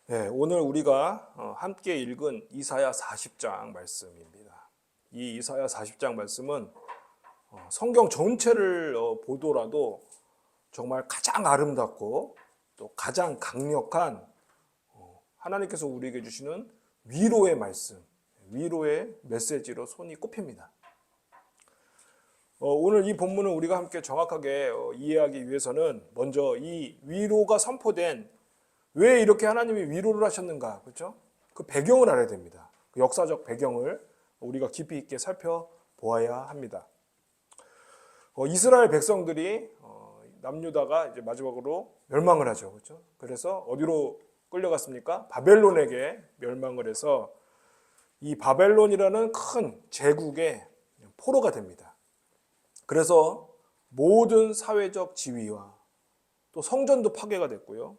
네, 오늘 우리가 함께 읽은 이사야 40장 말씀입니다. 이 이사야 40장 말씀은 성경 전체를 보더라도 정말 가장 아름답고 또 가장 강력한 하나님께서 우리에게 주시는 위로의 말씀, 위로의 메시지로 손이 꼽힙니다. 오늘 이 본문을 우리가 함께 정확하게 이해하기 위해서는 먼저 이 위로가 선포된 왜 이렇게 하나님이 위로를 하셨는가, 그렇죠? 그 배경을 알아야 됩니다. 그 역사적 배경을 우리가 깊이 있게 살펴보아야 합니다. 이스라엘 백성들이 남유다가 이제 마지막으로 멸망을 하죠, 그렇죠? 그래서 어디로 끌려갔습니까? 바벨론에게 멸망을 해서 이 바벨론이라는 큰 제국의 포로가 됩니다. 그래서 모든 사회적 지위와 또 성전도 파괴가 됐고요.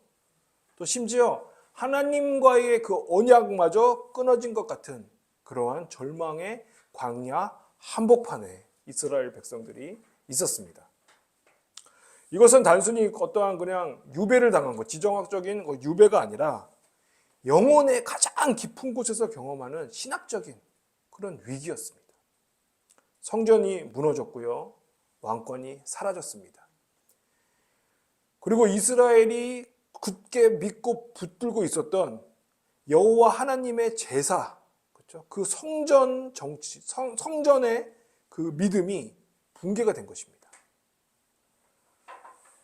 또 심지어 하나님과의 그 언약마저 끊어진 것 같은 그러한 절망의 광야 한복판에 이스라엘 백성들이 있었습니다. 이것은 단순히 어떠한 그냥 유배를 당한 것, 지정학적인 유배가 아니라 영혼의 가장 깊은 곳에서 경험하는 신학적인 그런 위기였습니다. 성전이 무너졌고요. 왕권이 사라졌습니다. 그리고 이스라엘이 굳게 믿고 붙들고 있었던 여호와 하나님의 제사, 그렇죠? 그 성전 정치, 성전의 그 믿음이 붕괴가 된 것입니다.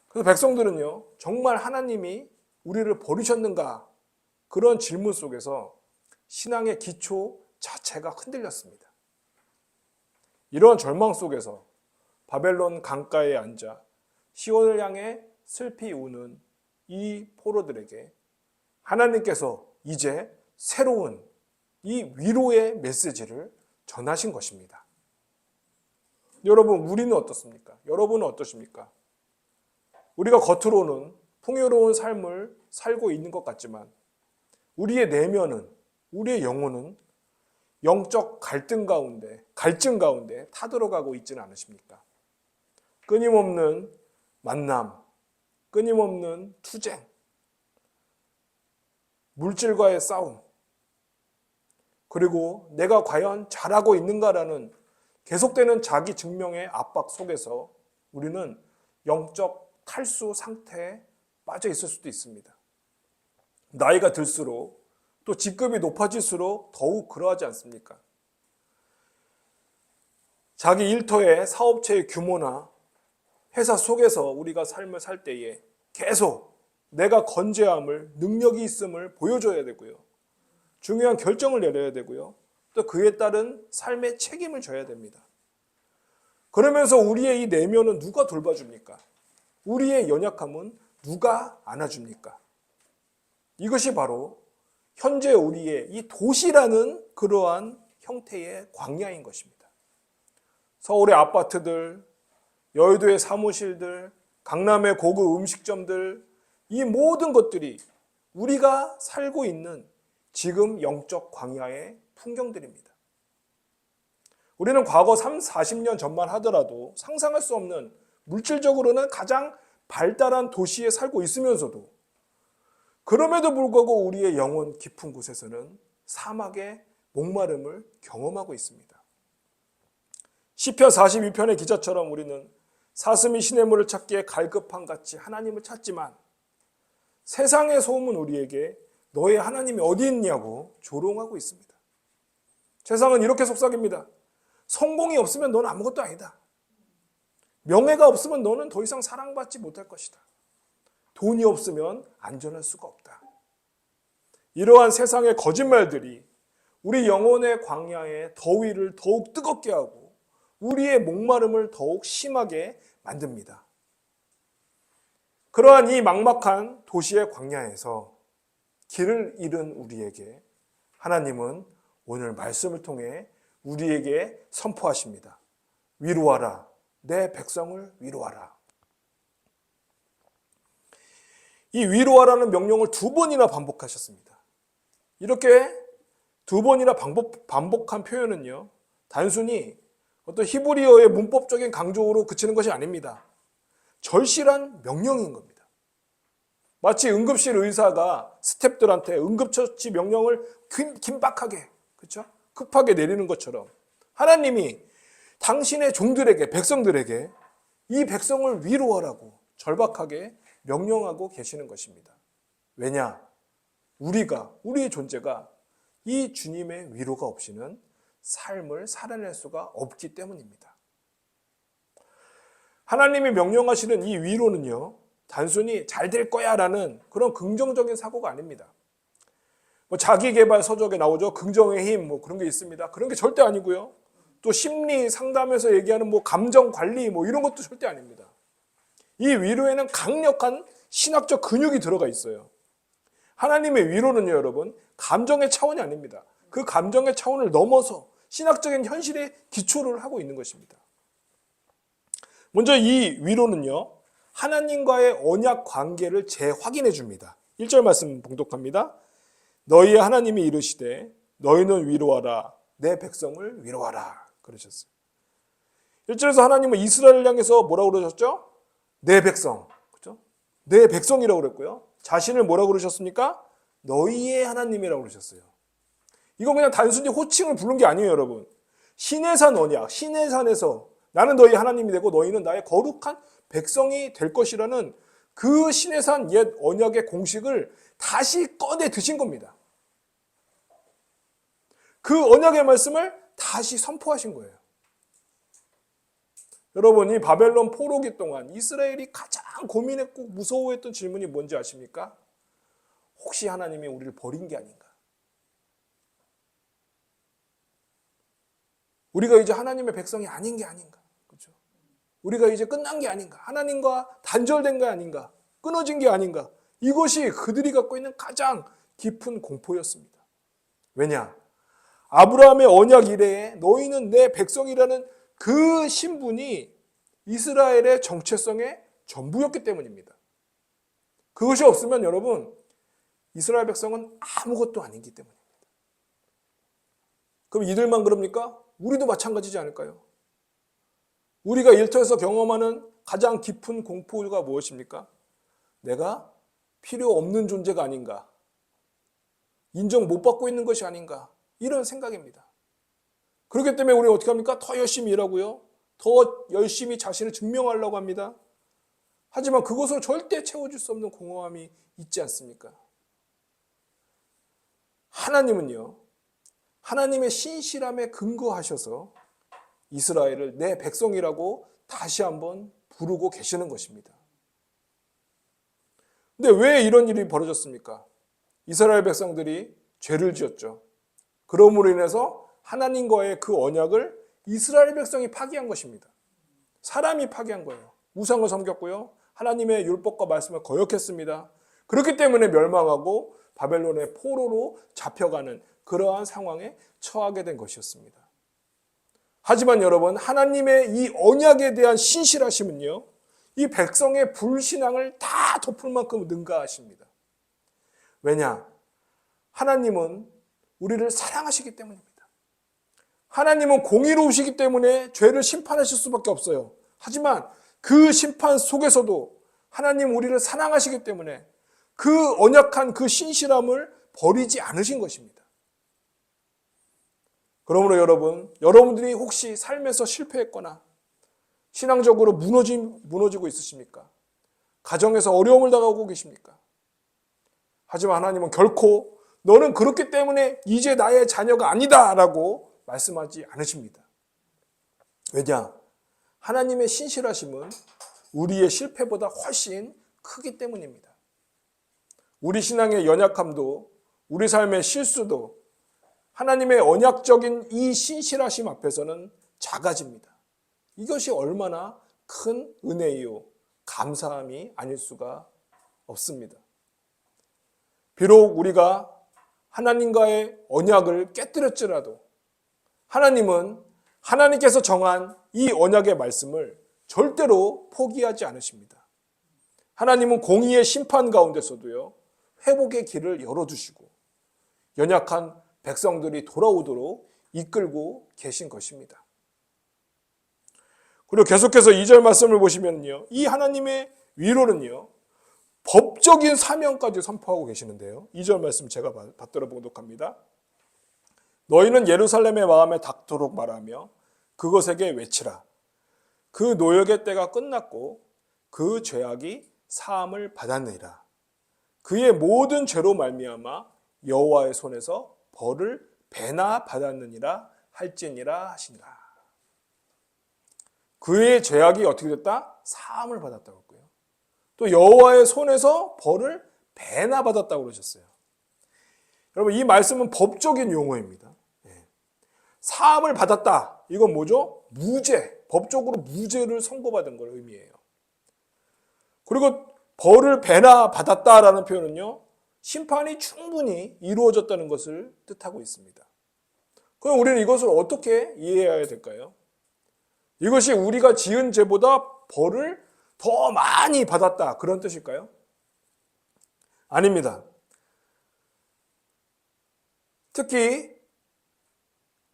그래서 백성들은요, 정말 하나님이 우리를 버리셨는가? 그런 질문 속에서 신앙의 기초 자체가 흔들렸습니다. 이러한 절망 속에서 바벨론 강가에 앉아 시온을 향해 슬피 우는 이 포로들에게 하나님께서 이제 새로운 이 위로의 메시지를 전하신 것입니다. 여러분, 우리는 어떻습니까? 여러분은 어떠십니까? 우리가 겉으로는 풍요로운 삶을 살고 있는 것 같지만 우리의 내면은, 우리의 영혼은 영적 갈등 가운데 타들어가고 있지는 않으십니까? 끊임없는 만남, 끊임없는 투쟁, 물질과의 싸움, 그리고 내가 과연 잘하고 있는가라는 계속되는 자기 증명의 압박 속에서 우리는 영적 탈수 상태에 빠져 있을 수도 있습니다. 나이가 들수록 또 직급이 높아질수록 더욱 그러하지 않습니까? 자기 일터의 사업체의 규모나 회사 속에서 우리가 삶을 살 때에 계속 내가 건재함을, 능력이 있음을 보여줘야 되고요. 중요한 결정을 내려야 되고요. 또 그에 따른 삶의 책임을 져야 됩니다. 그러면서 우리의 이 내면은 누가 돌봐줍니까? 우리의 연약함은 누가 안아줍니까? 이것이 바로 현재 우리의 이 도시라는 그러한 형태의 광야인 것입니다. 서울의 아파트들, 여의도의 사무실들, 강남의 고급 음식점들, 이 모든 것들이 우리가 살고 있는 지금 영적 광야의 풍경들입니다. 우리는 과거 40년 전만 하더라도 상상할 수 없는 물질적으로는 가장 발달한 도시에 살고 있으면서도 그럼에도 불구하고 우리의 영혼 깊은 곳에서는 사막의 목마름을 경험하고 있습니다. 시편 42편의 기자처럼 우리는 사슴이 시냇물을 찾기에 갈급한 같이 하나님을 찾지만 세상의 소음은 우리에게 너의 하나님이 어디 있냐고 조롱하고 있습니다. 세상은 이렇게 속삭입니다. 성공이 없으면 너는 아무것도 아니다. 명예가 없으면 너는 더 이상 사랑받지 못할 것이다. 돈이 없으면 안전할 수가 없다. 이러한 세상의 거짓말들이 우리 영혼의 광야의 더위를 더욱 뜨겁게 하고 우리의 목마름을 더욱 심하게 만듭니다. 그러한 이 막막한 도시의 광야에서 길을 잃은 우리에게 하나님은 오늘 말씀을 통해 우리에게 선포하십니다. 위로하라. 내 백성을 위로하라. 이 위로하라는 명령을 2번이나 반복하셨습니다. 이렇게 2번이나 반복한 표현은요, 단순히 어떤 히브리어의 문법적인 강조로 그치는 것이 아닙니다. 절실한 명령인 겁니다. 마치 응급실 의사가 스태프들한테 응급처치 명령을 긴박하게, 그렇죠? 급하게 내리는 것처럼 하나님이 당신의 종들에게, 백성들에게 이 백성을 위로하라고 절박하게 명령하고 계시는 것입니다. 왜냐? 우리의 존재가 이 주님의 위로가 없이는 삶을 살아낼 수가 없기 때문입니다. 하나님이 명령하시는 이 위로는요, 단순히 잘 될 거야 라는 그런 긍정적인 사고가 아닙니다. 자기개발 서적에 나오죠. 긍정의 힘, 그런 게 있습니다. 그런 게 절대 아니고요. 또 심리 상담에서 얘기하는 감정 관리 이런 것도 절대 아닙니다. 이 위로에는 강력한 신학적 근육이 들어가 있어요. 하나님의 위로는요, 여러분, 감정의 차원이 아닙니다. 그 감정의 차원을 넘어서 신학적인 현실에 기초를 하고 있는 것입니다. 먼저 이 위로는요, 하나님과의 언약 관계를 재확인해 줍니다. 1절 말씀 봉독합니다. 너희의 하나님이 이르시되 너희는 위로하라, 내 백성을 위로하라 그러셨어요. 1절에서 하나님은 이스라엘을 향해서 뭐라고 그러셨죠? 내 백성, 그렇죠? 내 백성이라고 그랬고요. 자신을 뭐라고 그러셨습니까? 너희의 하나님이라고 그러셨어요. 이건 그냥 단순히 호칭을 부른 게 아니에요, 여러분. 시내산 언약, 시내산에서 나는 너희 하나님이 되고 너희는 나의 거룩한 백성이 될 것이라는 그 시내산 옛 언약의 공식을 다시 꺼내 드신 겁니다. 그 언약의 말씀을 다시 선포하신 거예요. 여러분, 이 바벨론 포로기 동안 이스라엘이 가장 고민했고 무서워했던 질문이 뭔지 아십니까? 혹시 하나님이 우리를 버린 게 아닌가? 우리가 이제 하나님의 백성이 아닌 게 아닌가? 그렇죠? 우리가 이제 끝난 게 아닌가? 하나님과 단절된 게 아닌가? 끊어진 게 아닌가? 이것이 그들이 갖고 있는 가장 깊은 공포였습니다. 왜냐? 아브라함의 언약 이래에 너희는 내 백성이라는 그 신분이 이스라엘의 정체성의 전부였기 때문입니다. 그것이 없으면 여러분, 이스라엘 백성은 아무것도 아니기 때문입니다. 그럼 이들만 그럽니까? 우리도 마찬가지지 않을까요? 우리가 일터에서 경험하는 가장 깊은 공포가 무엇입니까? 내가 필요 없는 존재가 아닌가? 인정 못 받고 있는 것이 아닌가? 이런 생각입니다. 그렇기 때문에 우리는 어떻게 합니까? 더 열심히 일하고요. 더 열심히 자신을 증명하려고 합니다. 하지만 그것으로 절대 채워줄 수 없는 공허함이 있지 않습니까? 하나님은요, 하나님의 신실함에 근거하셔서 이스라엘을 내 백성이라고 다시 한번 부르고 계시는 것입니다. 근데 왜 이런 일이 벌어졌습니까? 이스라엘 백성들이 죄를 지었죠. 그러므로 인해서 하나님과의 그 언약을 이스라엘 백성이 파기한 것입니다. 사람이 파기한 거예요. 우상을 섬겼고요. 하나님의 율법과 말씀을 거역했습니다. 그렇기 때문에 멸망하고 바벨론의 포로로 잡혀가는 그러한 상황에 처하게 된 것이었습니다. 하지만 여러분, 하나님의 이 언약에 대한 신실하심은요, 이 백성의 불신앙을 다 덮을 만큼 능가하십니다. 왜냐? 하나님은 우리를 사랑하시기 때문입니다. 하나님은 공의로우시기 때문에 죄를 심판하실 수밖에 없어요. 하지만 그 심판 속에서도 하나님 우리를 사랑하시기 때문에 그 언약한 그 신실함을 버리지 않으신 것입니다. 그러므로 여러분들이 혹시 삶에서 실패했거나 신앙적으로 무너지고 있으십니까? 가정에서 어려움을 당하고 계십니까? 하지만 하나님은 결코 너는 그렇기 때문에 이제 나의 자녀가 아니다 라고 말씀하지 않으십니다. 왜냐? 하나님의 신실하심은 우리의 실패보다 훨씬 크기 때문입니다. 우리 신앙의 연약함도 우리 삶의 실수도 하나님의 언약적인 이 신실하심 앞에서는 작아집니다. 이것이 얼마나 큰 은혜이요 감사함이 아닐 수가 없습니다. 비록 우리가 하나님과의 언약을 깨뜨렸지라도 하나님은 하나님께서 정한 이 언약의 말씀을 절대로 포기하지 않으십니다. 하나님은 공의의 심판 가운데서도요, 회복의 길을 열어두시고 연약한 백성들이 돌아오도록 이끌고 계신 것입니다. 그리고 계속해서 2절 말씀을 보시면요, 이 하나님의 위로는요, 법적인 사명까지 선포하고 계시는데요. 2절 말씀 제가 받들어 보도록합니다. 너희는 예루살렘의 마음에 닿도록 말하며 그것에게 외치라. 그 노역의 때가 끝났고 그 죄악이 사함을 받았느니라. 그의 모든 죄로 말미암아 여호와의 손에서 벌을 배나 받았느니라 할지니라 하시니라. 그의 죄악이 어떻게 됐다? 사함을 받았다고 했고요. 또 여호와의 손에서 벌을 배나 받았다고 그러셨어요. 여러분, 이 말씀은 법적인 용어입니다. 사함을 받았다. 이건 뭐죠? 무죄. 법적으로 무죄를 선고받은 걸 의미해요. 그리고 벌을 배나 받았다라는 표현은요, 심판이 충분히 이루어졌다는 것을 뜻하고 있습니다. 그럼 우리는 이것을 어떻게 이해해야 될까요? 이것이 우리가 지은 죄보다 벌을 더 많이 받았다, 그런 뜻일까요? 아닙니다. 특히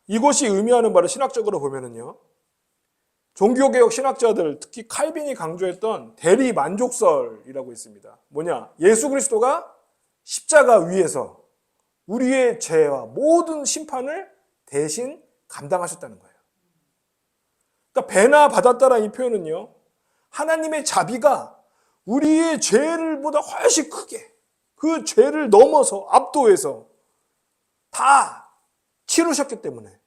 이것이 의미하는 바를 신학적으로 보면은요, 종교개혁 신학자들, 특히 칼빈이 강조했던 대리 만족설이라고 있습니다. 뭐냐? 예수 그리스도가 십자가 위에서 우리의 죄와 모든 심판을 대신 감당하셨다는 거예요. 그러니까 배나 받았다라는 이 표현은요, 하나님의 자비가 우리의 죄를보다 훨씬 크게, 그 죄를 넘어서 압도해서 다 치르셨기 때문에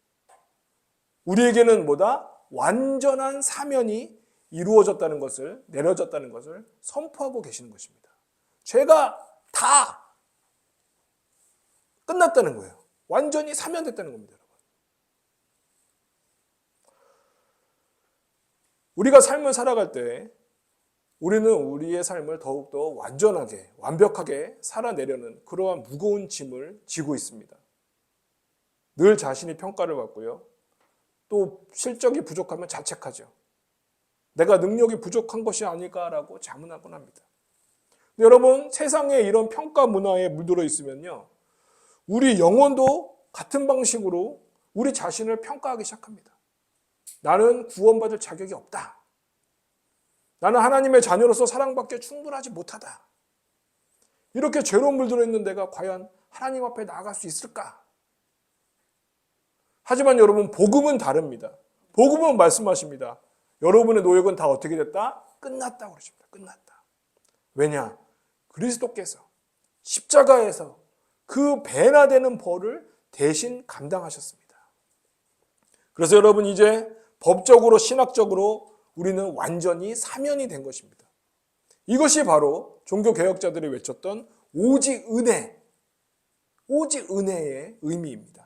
우리에게는 뭐다? 완전한 사면이 이루어졌다는 것을, 내려졌다는 것을 선포하고 계시는 것입니다. 죄가 다 끝났다는 거예요. 완전히 사면됐다는 겁니다, 여러분. 우리가 삶을 살아갈 때 우리는 우리의 삶을 더욱더 완전하게, 완벽하게 살아내려는 그러한 무거운 짐을 지고 있습니다. 늘 자신이 평가를 받고요. 또 실적이 부족하면 자책하죠. 내가 능력이 부족한 것이 아닐까라고 자문하곤 합니다. 근데 여러분, 세상에 이런 평가 문화에 물들어 있으면요, 우리 영혼도 같은 방식으로 우리 자신을 평가하기 시작합니다. 나는 구원받을 자격이 없다. 나는 하나님의 자녀로서 사랑받기에 충분하지 못하다. 이렇게 죄로 물들어 있는 내가 과연 하나님 앞에 나아갈 수 있을까? 하지만 여러분, 복음은 다릅니다. 복음은 말씀하십니다. 여러분의 노역은 다 어떻게 됐다? 끝났다고 그러십니다. 끝났다. 왜냐? 그리스도께서 십자가에서 그 배나 되는 벌을 대신 감당하셨습니다. 그래서 여러분, 이제 법적으로, 신학적으로 우리는 완전히 사면이 된 것입니다. 이것이 바로 종교개혁자들이 외쳤던 오직 은혜, 오직 은혜의 의미입니다.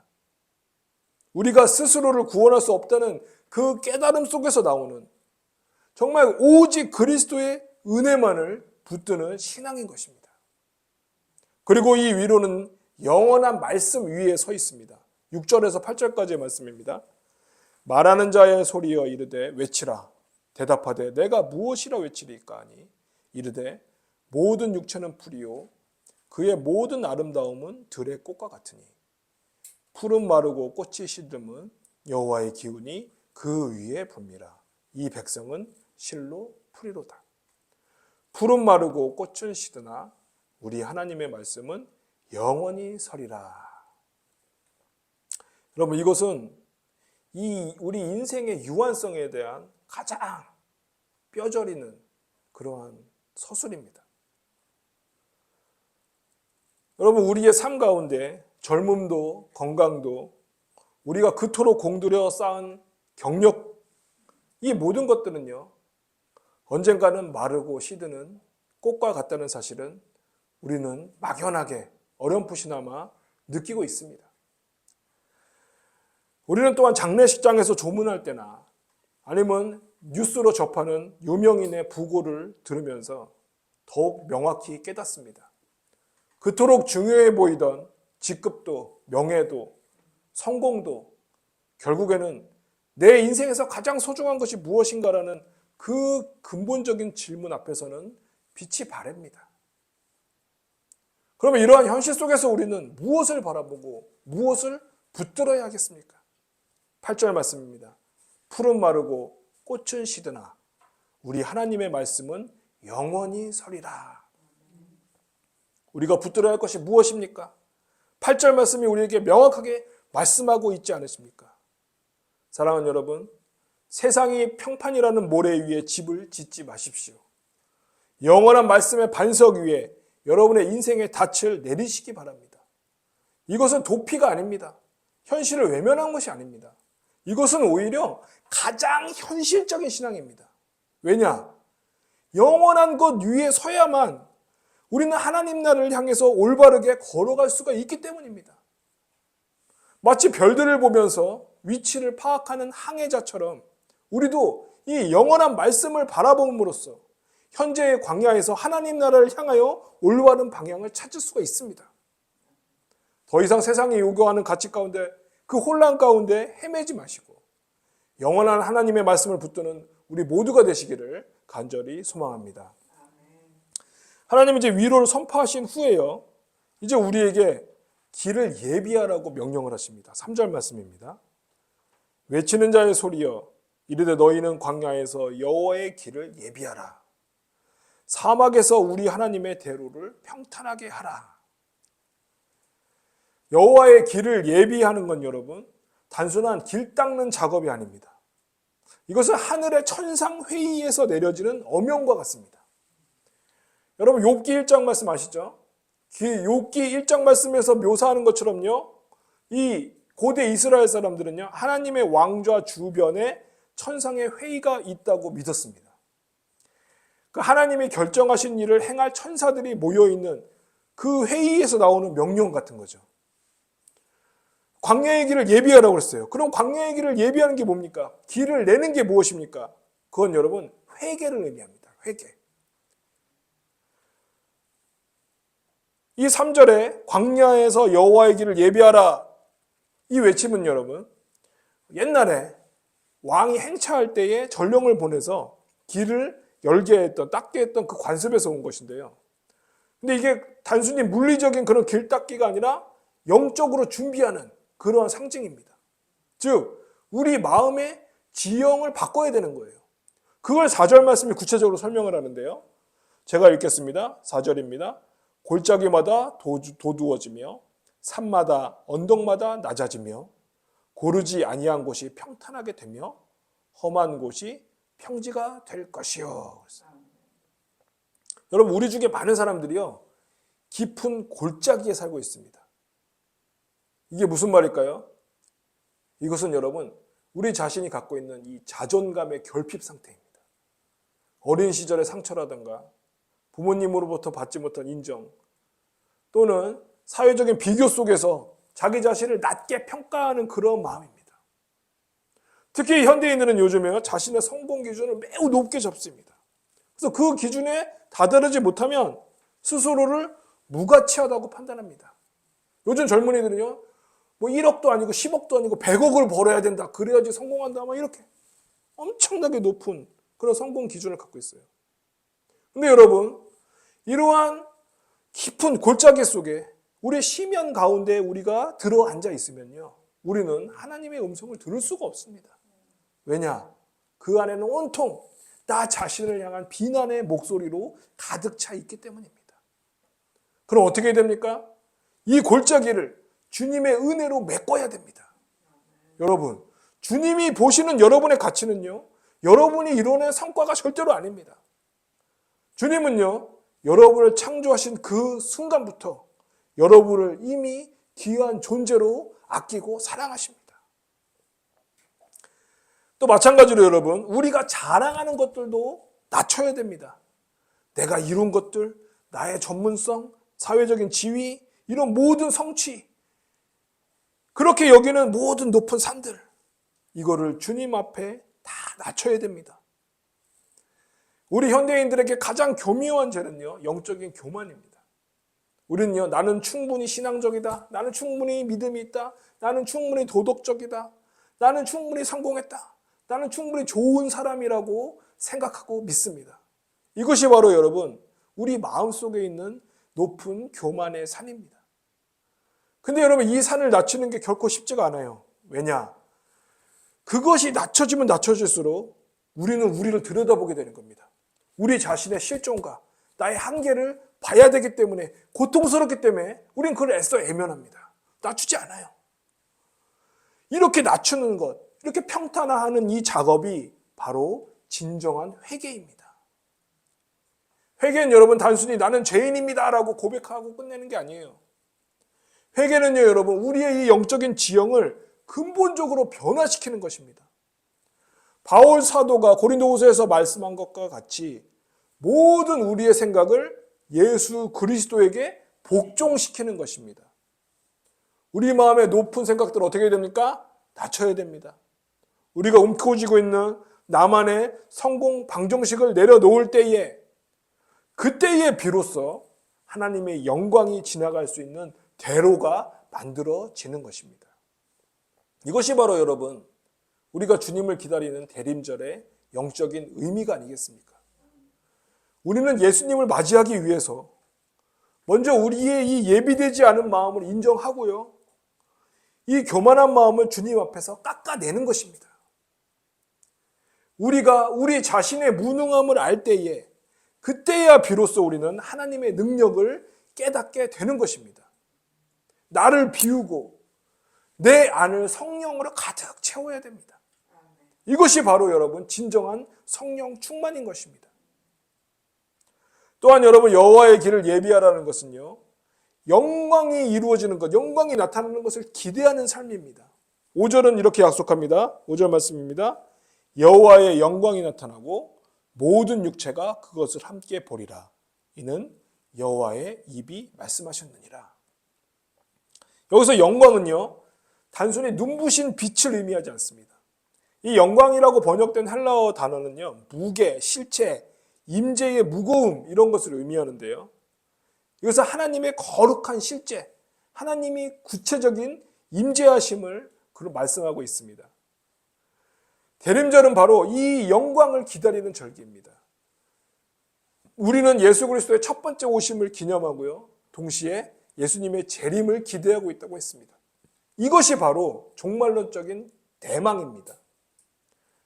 우리가 스스로를 구원할 수 없다는 그 깨달음 속에서 나오는 정말 오직 그리스도의 은혜만을 붙드는 신앙인 것입니다. 그리고 이 위로는 영원한 말씀 위에 서 있습니다. 6절에서 8절까지의 말씀입니다. 말하는 자의 소리여 이르되 외치라. 대답하되 내가 무엇이라 외치리까 하니 이르되 모든 육체는 풀이요 그의 모든 아름다움은 들의 꽃과 같으니 풀은 마르고 꽃이 시들면 여호와의 기운이 그 위에 붑니다. 이 백성은 실로 풀이로다. 풀은 마르고 꽃은 시드나 우리 하나님의 말씀은 영원히 서리라. 여러분, 이것은 우리 인생의 유한성에 대한 가장 뼈저리는 그러한 서술입니다. 여러분, 우리의 삶 가운데 젊음도 건강도 우리가 그토록 공들여 쌓은 경력, 이 모든 것들은요, 언젠가는 마르고 시드는 꽃과 같다는 사실은 우리는 막연하게 어렴풋이나마 느끼고 있습니다. 우리는 또한 장례식장에서 조문할 때나 아니면 뉴스로 접하는 유명인의 부고를 들으면서 더욱 명확히 깨닫습니다. 그토록 중요해 보이던 직급도, 명예도, 성공도 결국에는 내 인생에서 가장 소중한 것이 무엇인가라는 그 근본적인 질문 앞에서는 빛이 바랍니다. 그러면 이러한 현실 속에서 우리는 무엇을 바라보고 무엇을 붙들어야 하겠습니까? 8절 말씀입니다. 풀은 마르고 꽃은 시드나 우리 하나님의 말씀은 영원히 서리라. 우리가 붙들어야 할 것이 무엇입니까? 8절 말씀이 우리에게 명확하게 말씀하고 있지 않으십니까? 사랑하는 여러분, 세상이 평판이라는 모래 위에 집을 짓지 마십시오. 영원한 말씀의 반석 위에 여러분의 인생의 닻을 내리시기 바랍니다. 이것은 도피가 아닙니다. 현실을 외면한 것이 아닙니다. 이것은 오히려 가장 현실적인 신앙입니다. 왜냐? 영원한 것 위에 서야만 우리는 하나님 나라를 향해서 올바르게 걸어갈 수가 있기 때문입니다. 마치 별들을 보면서 위치를 파악하는 항해자처럼 우리도 이 영원한 말씀을 바라봄으로써 현재의 광야에서 하나님 나라를 향하여 올바른 방향을 찾을 수가 있습니다. 더 이상 세상이 요구하는 가치 가운데, 그 혼란 가운데 헤매지 마시고 영원한 하나님의 말씀을 붙드는 우리 모두가 되시기를 간절히 소망합니다. 하나님은 이제 위로를 선포하신 후에요, 이제 우리에게 길을 예비하라고 명령을 하십니다. 3절 말씀입니다. 외치는 자의 소리여, 이르되 너희는 광야에서 여호와의 길을 예비하라. 사막에서 우리 하나님의 대로를 평탄하게 하라. 여호와의 길을 예비하는 건 여러분, 단순한 길 닦는 작업이 아닙니다. 이것은 하늘의 천상 회의에서 내려지는 엄명과 같습니다. 여러분, 욥기 1장 말씀 아시죠? 욥기 1장 말씀에서 묘사하는 것처럼요, 이 고대 이스라엘 사람들은요, 하나님의 왕좌 주변에 천상의 회의가 있다고 믿었습니다. 그 하나님이 결정하신 일을 행할 천사들이 모여있는 그 회의에서 나오는 명령 같은 거죠. 광야의 길을 예비하라고 그랬어요. 그럼 광야의 길을 예비하는 게 뭡니까? 길을 내는 게 무엇입니까? 그건 여러분, 회개를 의미합니다. 회개. 이 3절에 광야에서 여호와의 길을 예비하라, 이 외침은 여러분, 옛날에 왕이 행차할 때에 전령을 보내서 길을 열게 했던, 닦게 했던 그 관습에서 온 것인데요. 근데 이게 단순히 물리적인 그런 길 닦기가 아니라 영적으로 준비하는 그러한 상징입니다. 즉, 우리 마음의 지형을 바꿔야 되는 거예요. 그걸 4절 말씀이 구체적으로 설명을 하는데요. 제가 읽겠습니다. 4절입니다. 골짜기마다 도두어지며 산마다 언덕마다 낮아지며 고르지 아니한 곳이 평탄하게 되며 험한 곳이 평지가 될 것이요. 여러분, 우리 중에 많은 사람들이요, 깊은 골짜기에 살고 있습니다. 이게 무슨 말일까요? 이것은 여러분, 우리 자신이 갖고 있는 이 자존감의 결핍 상태입니다. 어린 시절의 상처라든가 부모님으로부터 받지 못한 인정, 또는 사회적인 비교 속에서 자기 자신을 낮게 평가하는 그런 마음입니다. 특히 현대인들은 요즘에 자신의 성공 기준을 매우 높게 잡습니다. 그래서 그 기준에 다다르지 못하면 스스로를 무가치하다고 판단합니다. 요즘 젊은이들은요, 뭐 1억도 아니고 10억도 아니고 100억을 벌어야 된다, 그래야지 성공한다, 막 이렇게 엄청나게 높은 그런 성공 기준을 갖고 있어요. 근데 여러분, 이러한 깊은 골짜기 속에 우리의 심연 가운데 우리가 들어앉아 있으면요, 우리는 하나님의 음성을 들을 수가 없습니다. 왜냐? 그 안에는 온통 나 자신을 향한 비난의 목소리로 가득 차 있기 때문입니다. 그럼 어떻게 됩니까? 이 골짜기를 주님의 은혜로 메꿔야 됩니다. 여러분, 주님이 보시는 여러분의 가치는요, 여러분이 이뤄낸 성과가 절대로 아닙니다. 주님은요, 여러분을 창조하신 그 순간부터 여러분을 이미 귀한 존재로 아끼고 사랑하십니다. 또 마찬가지로 여러분, 우리가 자랑하는 것들도 낮춰야 됩니다. 내가 이룬 것들, 나의 전문성, 사회적인 지위, 이런 모든 성취, 그렇게 여기는 모든 높은 산들, 이거를 주님 앞에 다 낮춰야 됩니다. 우리 현대인들에게 가장 교묘한 죄는요, 영적인 교만입니다. 우리는요, 나는 충분히 신앙적이다, 나는 충분히 믿음이 있다, 나는 충분히 도덕적이다, 나는 충분히 성공했다, 나는 충분히 좋은 사람이라고 생각하고 믿습니다. 이것이 바로 여러분, 우리 마음속에 있는 높은 교만의 산입니다. 근데 여러분, 이 산을 낮추는 게 결코 쉽지가 않아요. 왜냐? 그것이 낮춰지면 낮춰질수록 우리는 우리를 들여다보게 되는 겁니다. 우리 자신의 실존과 나의 한계를 봐야 되기 때문에, 고통스럽기 때문에 우린 그걸 애써 외면합니다. 낮추지 않아요. 이렇게 낮추는 것, 이렇게 평탄화하는 이 작업이 바로 진정한 회개입니다. 회개는 여러분 단순히 나는 죄인입니다 라고 고백하고 끝내는 게 아니에요. 회개는요 여러분, 우리의 이 영적인 지형을 근본적으로 변화시키는 것입니다. 바울 사도가 고린도후서에서 말씀한 것과 같이 모든 우리의 생각을 예수 그리스도에게 복종시키는 것입니다. 우리 마음의 높은 생각들 어떻게 해야 됩니까? 낮춰야 됩니다. 우리가 움켜쥐고 있는 나만의 성공 방정식을 내려놓을 때에, 그때에 비로소 하나님의 영광이 지나갈 수 있는 대로가 만들어지는 것입니다. 이것이 바로 여러분, 우리가 주님을 기다리는 대림절의 영적인 의미가 아니겠습니까? 우리는 예수님을 맞이하기 위해서 먼저 우리의 이 예비되지 않은 마음을 인정하고요, 이 교만한 마음을 주님 앞에서 깎아내는 것입니다. 우리가 우리 자신의 무능함을 알 때에, 그때야 비로소 우리는 하나님의 능력을 깨닫게 되는 것입니다. 나를 비우고 내 안을 성령으로 가득 채워야 됩니다. 이것이 바로 여러분 진정한 성령 충만인 것입니다. 또한 여러분, 여호와의 길을 예비하라는 것은요, 영광이 이루어지는 것, 영광이 나타나는 것을 기대하는 삶입니다. 5절은 이렇게 약속합니다. 5절 말씀입니다. 여호와의 영광이 나타나고 모든 육체가 그것을 함께 보리라. 이는 여호와의 입이 말씀하셨느니라. 여기서 영광은요, 단순히 눈부신 빛을 의미하지 않습니다. 이 영광이라고 번역된 헬라어 단어는요, 무게, 실체, 임재의 무거움, 이런 것을 의미하는데요, 이것은 하나님의 거룩한 실제, 하나님이 구체적인 임재하심을 말씀하고 있습니다. 대림절은 바로 이 영광을 기다리는 절기입니다. 우리는 예수 그리스도의 첫 번째 오심을 기념하고요, 동시에 예수님의 재림을 기대하고 있다고 했습니다. 이것이 바로 종말론적인 대망입니다.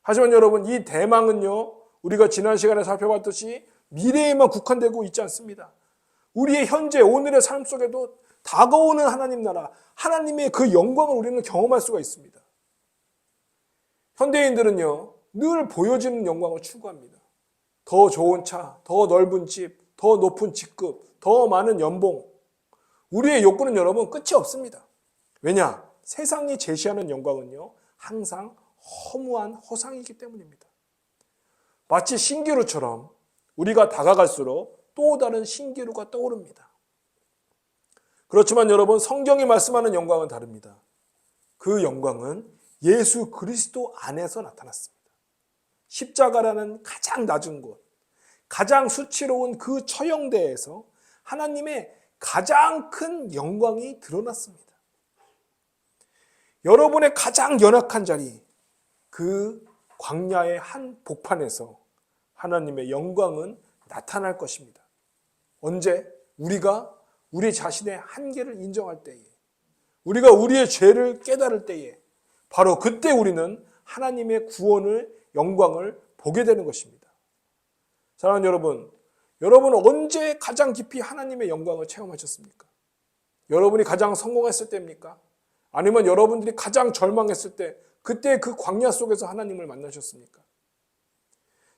하지만 여러분, 이 대망은요, 우리가 지난 시간에 살펴봤듯이 미래에만 국한되고 있지 않습니다. 우리의 현재, 오늘의 삶 속에도 다가오는 하나님 나라, 하나님의 그 영광을 우리는 경험할 수가 있습니다. 현대인들은요, 늘 보여지는 영광을 추구합니다. 더 좋은 차, 더 넓은 집, 더 높은 직급, 더 많은 연봉. 우리의 욕구는 여러분 끝이 없습니다. 왜냐? 세상이 제시하는 영광은요, 항상 허무한 허상이기 때문입니다. 마치 신기루처럼 우리가 다가갈수록 또 다른 신기루가 떠오릅니다. 그렇지만 여러분, 성경이 말씀하는 영광은 다릅니다. 그 영광은 예수 그리스도 안에서 나타났습니다. 십자가라는 가장 낮은 곳, 가장 수치로운 그 처형대에서 하나님의 가장 큰 영광이 드러났습니다. 여러분의 가장 연약한 자리, 그 광야의 한 복판에서 하나님의 영광은 나타날 것입니다. 언제? 우리가 우리 자신의 한계를 인정할 때에, 우리가 우리의 죄를 깨달을 때에, 바로 그때 우리는 하나님의 구원을, 영광을 보게 되는 것입니다. 사랑하는 여러분, 여러분은 언제 가장 깊이 하나님의 영광을 체험하셨습니까? 여러분이 가장 성공했을 때입니까? 아니면 여러분들이 가장 절망했을 때, 그때 그 광야 속에서 하나님을 만나셨습니까?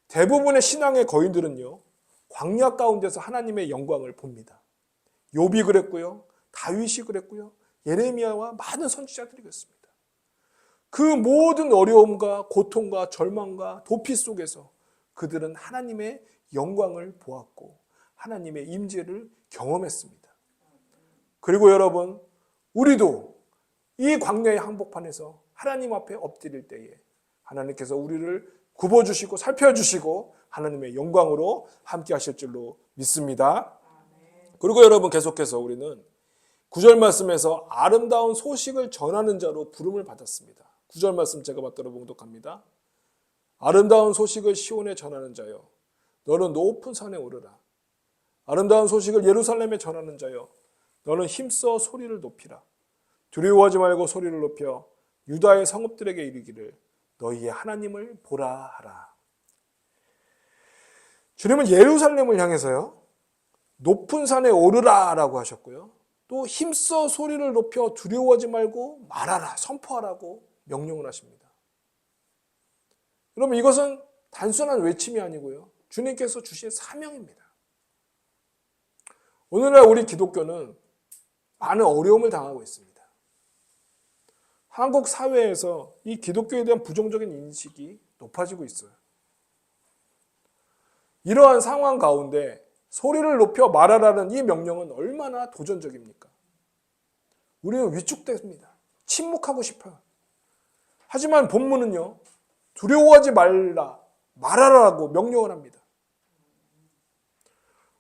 대부분의 신앙의 거인들은요, 광야 가운데서 하나님의 영광을 봅니다. 욥이 그랬고요, 다윗이 그랬고요, 예레미야와 많은 선지자들이 그랬습니다. 그 모든 어려움과 고통과 절망과 도피 속에서 그들은 하나님의 영광을 보았고 하나님의 임재를 경험했습니다. 그리고 여러분, 우리도 이 광야의 한복판에서 하나님 앞에 엎드릴 때에 하나님께서 우리를 굽어주시고 살펴주시고 하나님의 영광으로 함께 하실 줄로 믿습니다. 그리고 여러분, 계속해서 우리는 9절 말씀에서 아름다운 소식을 전하는 자로 부름을 받았습니다. 9절 말씀 제가 받들어 봉독합니다. 아름다운 소식을 시온에 전하는 자여, 너는 높은 산에 오르라. 아름다운 소식을 예루살렘에 전하는 자여, 너는 힘써 소리를 높이라. 두려워하지 말고 소리를 높여 유다의 성읍들에게 이르기를 너희의 하나님을 보라 하라. 주님은 예루살렘을 향해서요, 높은 산에 오르라 라고 하셨고요. 또 힘써 소리를 높여 두려워하지 말고 말하라, 선포하라고 명령을 하십니다. 여러분, 이것은 단순한 외침이 아니고요. 주님께서 주신 사명입니다. 오늘날 우리 기독교는 많은 어려움을 당하고 있습니다. 한국 사회에서 이 기독교에 대한 부정적인 인식이 높아지고 있어요. 이러한 상황 가운데 소리를 높여 말하라는 이 명령은 얼마나 도전적입니까? 우리는 위축됩니다. 침묵하고 싶어요. 하지만 본문은요, 두려워하지 말라, 말하라고 명령을 합니다.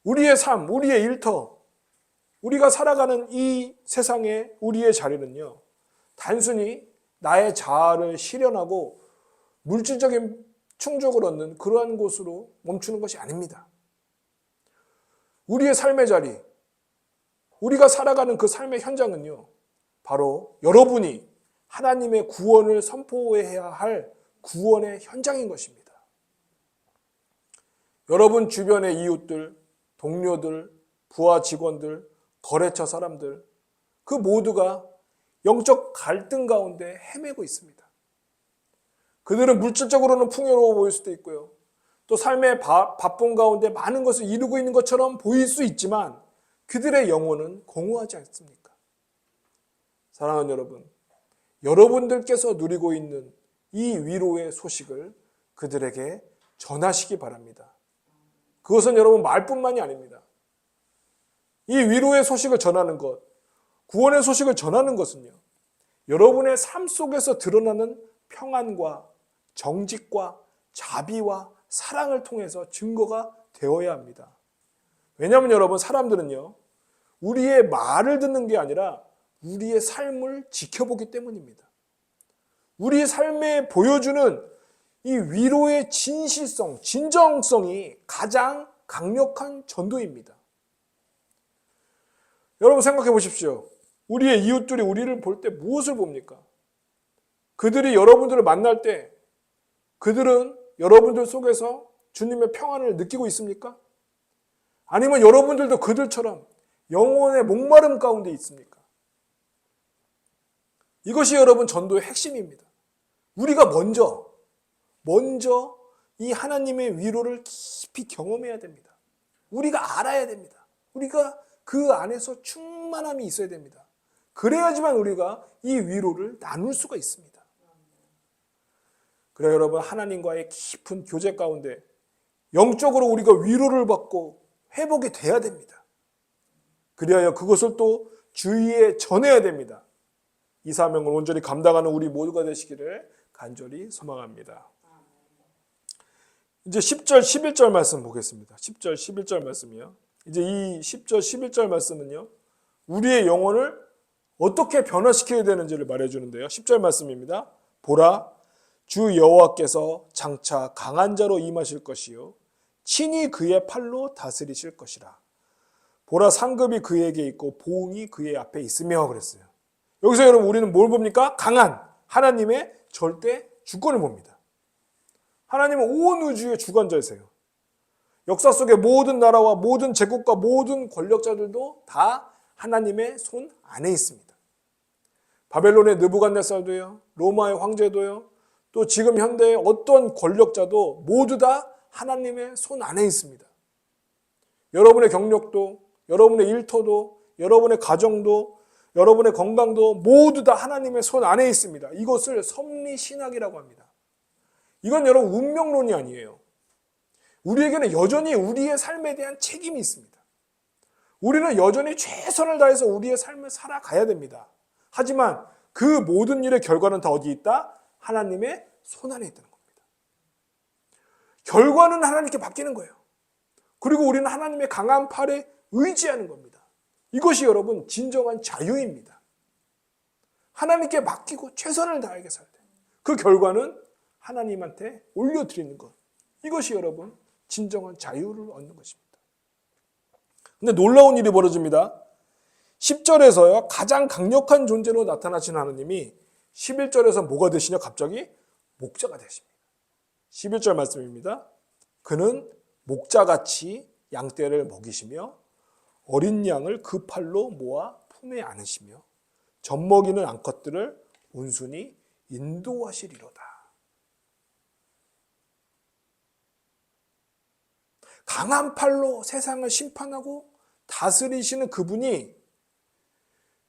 우리의 삶, 우리의 일터, 우리가 살아가는 이 세상의 우리의 자리는요, 단순히 나의 자아를 실현하고 물질적인 충족을 얻는 그러한 곳으로 멈추는 것이 아닙니다. 우리의 삶의 자리, 우리가 살아가는 그 삶의 현장은요, 바로 여러분이 하나님의 구원을 선포해야 할 구원의 현장인 것입니다. 여러분 주변의 이웃들, 동료들, 부하 직원들, 거래처 사람들, 그 모두가 영적 갈등 가운데 헤매고 있습니다. 그들은 물질적으로는 풍요로워 보일 수도 있고요. 또 삶의 바쁨 가운데 많은 것을 이루고 있는 것처럼 보일 수 있지만 그들의 영혼은 공허하지 않습니까? 사랑하는 여러분, 여러분들께서 누리고 있는 이 위로의 소식을 그들에게 전하시기 바랍니다. 그것은 여러분 말뿐만이 아닙니다. 이 위로의 소식을 전하는 것, 구원의 소식을 전하는 것은요, 여러분의 삶 속에서 드러나는 평안과 정직과 자비와 사랑을 통해서 증거가 되어야 합니다. 왜냐하면 여러분, 사람들은요, 우리의 말을 듣는 게 아니라 우리의 삶을 지켜보기 때문입니다. 우리 삶에 보여주는 이 위로의 진실성, 진정성이 가장 강력한 전도입니다. 여러분 생각해 보십시오. 우리의 이웃들이 우리를 볼 때 무엇을 봅니까? 그들이 여러분들을 만날 때 그들은 여러분들 속에서 주님의 평안을 느끼고 있습니까? 아니면 여러분들도 그들처럼 영혼의 목마름 가운데 있습니까? 이것이 여러분 전도의 핵심입니다. 우리가 먼저 이 하나님의 위로를 깊이 경험해야 됩니다. 우리가 알아야 됩니다. 우리가 그 안에서 충만함이 있어야 됩니다. 그래야지만 우리가 이 위로를 나눌 수가 있습니다. 그래 여러분, 하나님과의 깊은 교제 가운데 영적으로 우리가 위로를 받고 회복이 돼야 됩니다. 그리하여 그것을 또 주위에 전해야 됩니다. 이 사명을 온전히 감당하는 우리 모두가 되시기를 간절히 소망합니다. 이제 10절, 11절 말씀 보겠습니다. 10절, 11절 말씀이요. 이제 이 10절, 11절 말씀은요, 우리의 영혼을 어떻게 변화시켜야 되는지를 말해주는데요. 10절 말씀입니다. 보라, 주 여호와께서 장차 강한 자로 임하실 것이요 친히 그의 팔로 다스리실 것이라. 보라, 상급이 그에게 있고 보응이 그의 앞에 있으며 그랬어요. 여기서 여러분 우리는 뭘 봅니까? 강한 하나님의 절대 주권을 봅니다. 하나님은 온 우주의 주관자이세요. 역사 속의 모든 나라와 모든 제국과 모든 권력자들도 다 하나님의 손 안에 있습니다. 바벨론의 느부갓네살도요, 로마의 황제도요, 또 지금 현대의 어떤 권력자도 모두 다 하나님의 손 안에 있습니다. 여러분의 경력도, 여러분의 일터도, 여러분의 가정도, 여러분의 건강도 모두 다 하나님의 손 안에 있습니다. 이것을 섭리신학이라고 합니다. 이건 여러분 운명론이 아니에요. 우리에게는 여전히 우리의 삶에 대한 책임이 있습니다. 우리는 여전히 최선을 다해서 우리의 삶을 살아가야 됩니다. 하지만 그 모든 일의 결과는 다 어디 있다? 하나님의 손 안에 있다는 겁니다. 결과는 하나님께 맡기는 거예요. 그리고 우리는 하나님의 강한 팔에 의지하는 겁니다. 이것이 여러분 진정한 자유입니다. 하나님께 맡기고 최선을 다하게 살아야 돼요. 그 결과는 하나님한테 올려드리는 것. 이것이 여러분 진정한 자유를 얻는 것입니다. 근데 놀라운 일이 벌어집니다. 10절에서요, 가장 강력한 존재로 나타나신 하나님이 11절에서 뭐가 되시냐? 갑자기 목자가 되십니다. 11절 말씀입니다. 그는 목자같이 양떼를 먹이시며 어린 양을 그 팔로 모아 품에 안으시며 젖먹이는 암컷들을 온순히 인도하시리로다. 강한 팔로 세상을 심판하고 다스리시는 그분이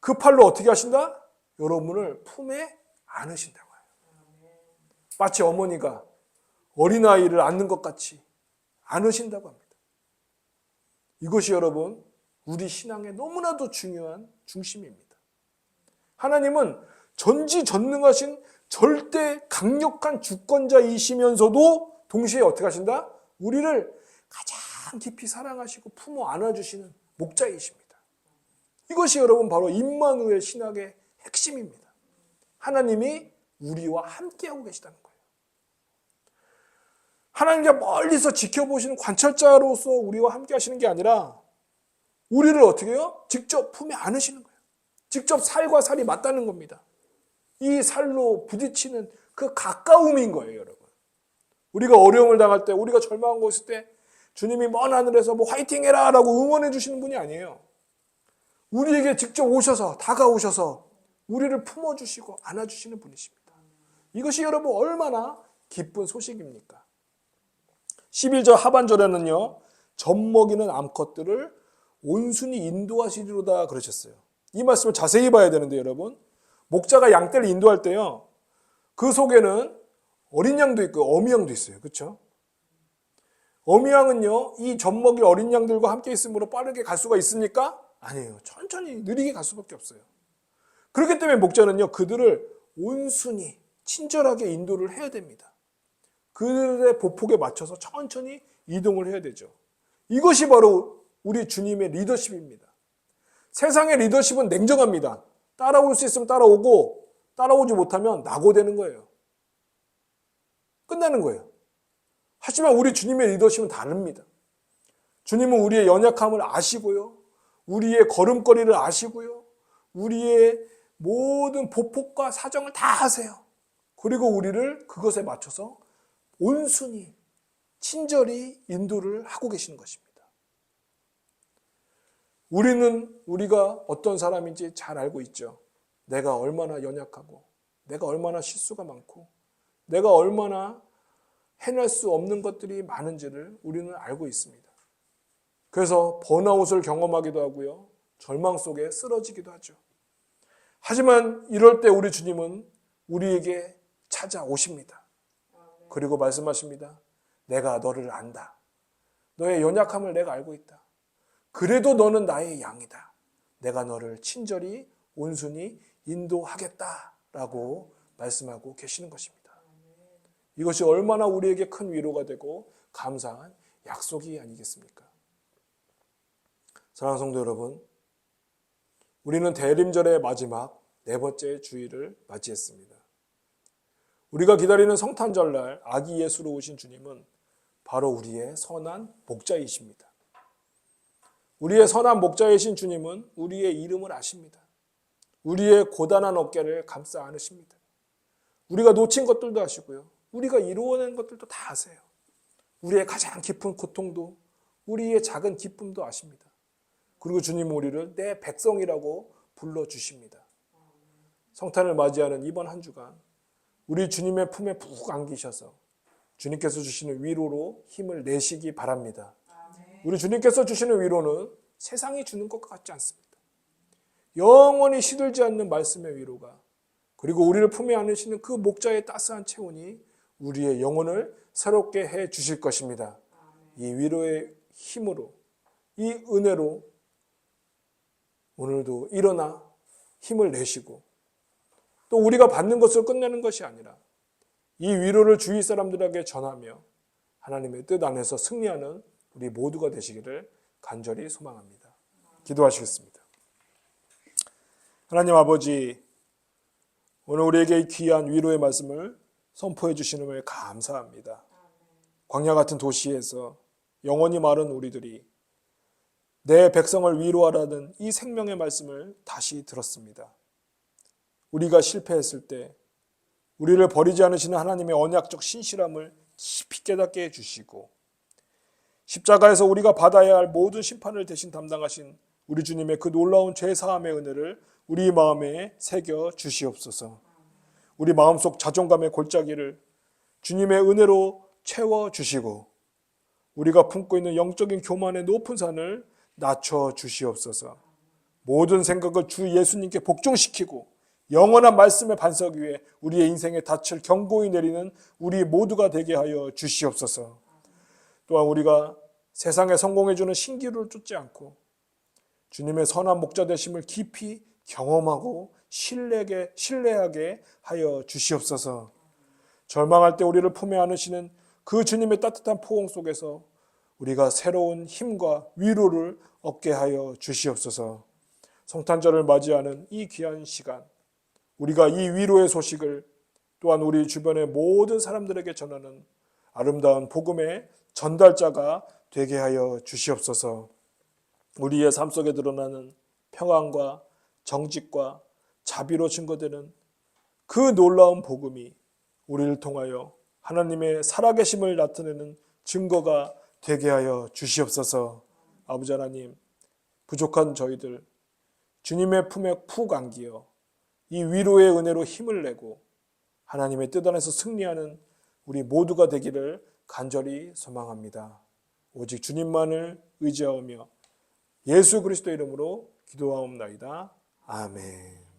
그 팔로 어떻게 하신다? 여러분을 품에 안으신다고 해요. 마치 어머니가 어린아이를 안는 것 같이 안으신다고 합니다. 이것이 여러분 우리 신앙의 너무나도 중요한 중심입니다. 하나님은 전지전능하신 절대 강력한 주권자이시면서도 동시에 어떻게 하신다? 우리를 가장 깊이 사랑하시고 품어 안아주시는 목자이십니다. 이것이 여러분 바로 임마누엘 신학의 핵심입니다. 하나님이 우리와 함께하고 계시다는 거예요. 하나님이 멀리서 지켜보시는 관찰자로서 우리와 함께 하시는 게 아니라 우리를 어떻게 해요? 직접 품에 안으시는 거예요. 직접 살과 살이 맞다는 겁니다. 이 살로 부딪히는 그 가까움인 거예요, 여러분. 우리가 어려움을 당할 때, 우리가 절망하고 있을 때 주님이 먼 하늘에서 뭐 화이팅 해라 라고 응원해 주시는 분이 아니에요. 우리에게 직접 오셔서 다가오셔서 우리를 품어주시고 안아주시는 분이십니다. 이것이 여러분 얼마나 기쁜 소식입니까? 11절 하반절에는요. 젖먹이는 암컷들을 온순히 인도하시리로다 그러셨어요. 이 말씀을 자세히 봐야 되는데 여러분 목자가 양떼를 인도할 때요. 그 속에는 어린 양도 있고 어미 양도 있어요. 그렇죠? 어미 양은요. 이 젖먹일 어린 양들과 함께 있으므로 빠르게 갈 수가 있습니까? 아니에요. 천천히 느리게 갈 수밖에 없어요. 그렇기 때문에 목자는요. 그들을 온순히 친절하게 인도를 해야 됩니다. 그들의 보폭에 맞춰서 천천히 이동을 해야 되죠. 이것이 바로 우리 주님의 리더십입니다. 세상의 리더십은 냉정합니다. 따라올 수 있으면 따라오고 따라오지 못하면 낙오되는 거예요. 끝나는 거예요. 하지만 우리 주님의 리더십은 다릅니다. 주님은 우리의 연약함을 아시고요. 우리의 걸음걸이를 아시고요. 우리의 모든 보폭과 사정을 다 아세요. 그리고 우리를 그것에 맞춰서 온순히 친절히 인도를 하고 계시는 것입니다. 우리는 우리가 어떤 사람인지 잘 알고 있죠. 내가 얼마나 연약하고 내가 얼마나 실수가 많고 내가 얼마나 해낼 수 없는 것들이 많은지를 우리는 알고 있습니다. 그래서 번아웃을 경험하기도 하고요. 절망 속에 쓰러지기도 하죠. 하지만 이럴 때 우리 주님은 우리에게 찾아오십니다. 그리고 말씀하십니다. 내가 너를 안다. 너의 연약함을 내가 알고 있다. 그래도 너는 나의 양이다. 내가 너를 친절히 온순히 인도하겠다라고 말씀하고 계시는 것입니다. 이것이 얼마나 우리에게 큰 위로가 되고 감사한 약속이 아니겠습니까? 사랑하는 성도 여러분, 우리는 대림절의 마지막 네 번째 주일을 맞이했습니다. 우리가 기다리는 성탄절날 아기 예수로 오신 주님은 바로 우리의 선한 목자이십니다. 우리의 선한 목자이신 주님은 우리의 이름을 아십니다. 우리의 고단한 어깨를 감싸 안으십니다. 우리가 놓친 것들도 아시고요. 우리가 이루어낸 것들도 다 아세요. 우리의 가장 깊은 고통도 우리의 작은 기쁨도 아십니다. 그리고 주님은 우리를 내 백성이라고 불러주십니다. 성탄을 맞이하는 이번 한 주간 우리 주님의 품에 푹 안기셔서 주님께서 주시는 위로로 힘을 내시기 바랍니다. 우리 주님께서 주시는 위로는 세상이 주는 것 같지 않습니다. 영원히 시들지 않는 말씀의 위로가 그리고 우리를 품에 안으시는 그 목자의 따스한 체온이 우리의 영혼을 새롭게 해 주실 것입니다. 이 위로의 힘으로 이 은혜로 오늘도 일어나 힘을 내시고 또 우리가 받는 것을 끝내는 것이 아니라 이 위로를 주위 사람들에게 전하며 하나님의 뜻 안에서 승리하는 우리 모두가 되시기를 간절히 소망합니다. 기도하시겠습니다. 하나님 아버지, 오늘 우리에게 이 귀한 위로의 말씀을 선포해 주시는을 감사합니다. 광야 같은 도시에서 영원히 마른 우리들이 내 백성을 위로하라는 이 생명의 말씀을 다시 들었습니다. 우리가 실패했을 때 우리를 버리지 않으시는 하나님의 언약적 신실함을 깊이 깨닫게 해주시고 십자가에서 우리가 받아야 할 모든 심판을 대신 담당하신 우리 주님의 그 놀라운 죄사함의 은혜를 우리 마음에 새겨 주시옵소서. 우리 마음속 자존감의 골짜기를 주님의 은혜로 채워 주시고 우리가 품고 있는 영적인 교만의 높은 산을 낮춰 주시옵소서. 모든 생각을 주 예수님께 복종시키고 영원한 말씀의 반석 위에 우리의 인생의 닻을 견고히 내리는 우리 모두가 되게 하여 주시옵소서. 또한 우리가 세상에 성공해주는 신기루를 쫓지 않고 주님의 선한 목자 되심을 깊이 경험하고 신뢰하게 하여 주시옵소서. 절망할 때 우리를 품에 안으시는 그 주님의 따뜻한 포옹 속에서 우리가 새로운 힘과 위로를 얻게 하여 주시옵소서. 성탄절을 맞이하는 이 귀한 시간, 우리가 이 위로의 소식을 또한 우리 주변의 모든 사람들에게 전하는 아름다운 복음의 전달자가 되게 하여 주시옵소서. 우리의 삶 속에 드러나는 평안과 정직과 자비로 증거되는 그 놀라운 복음이 우리를 통하여 하나님의 살아계심을 나타내는 증거가 되게 하여 주시옵소서. 아버지 하나님, 부족한 저희들 주님의 품에 푹 안기어 이 위로의 은혜로 힘을 내고 하나님의 뜻 안에서 승리하는 우리 모두가 되기를 간절히 소망합니다. 오직 주님만을 의지하며 예수 그리스도 이름으로 기도하옵나이다. 아멘.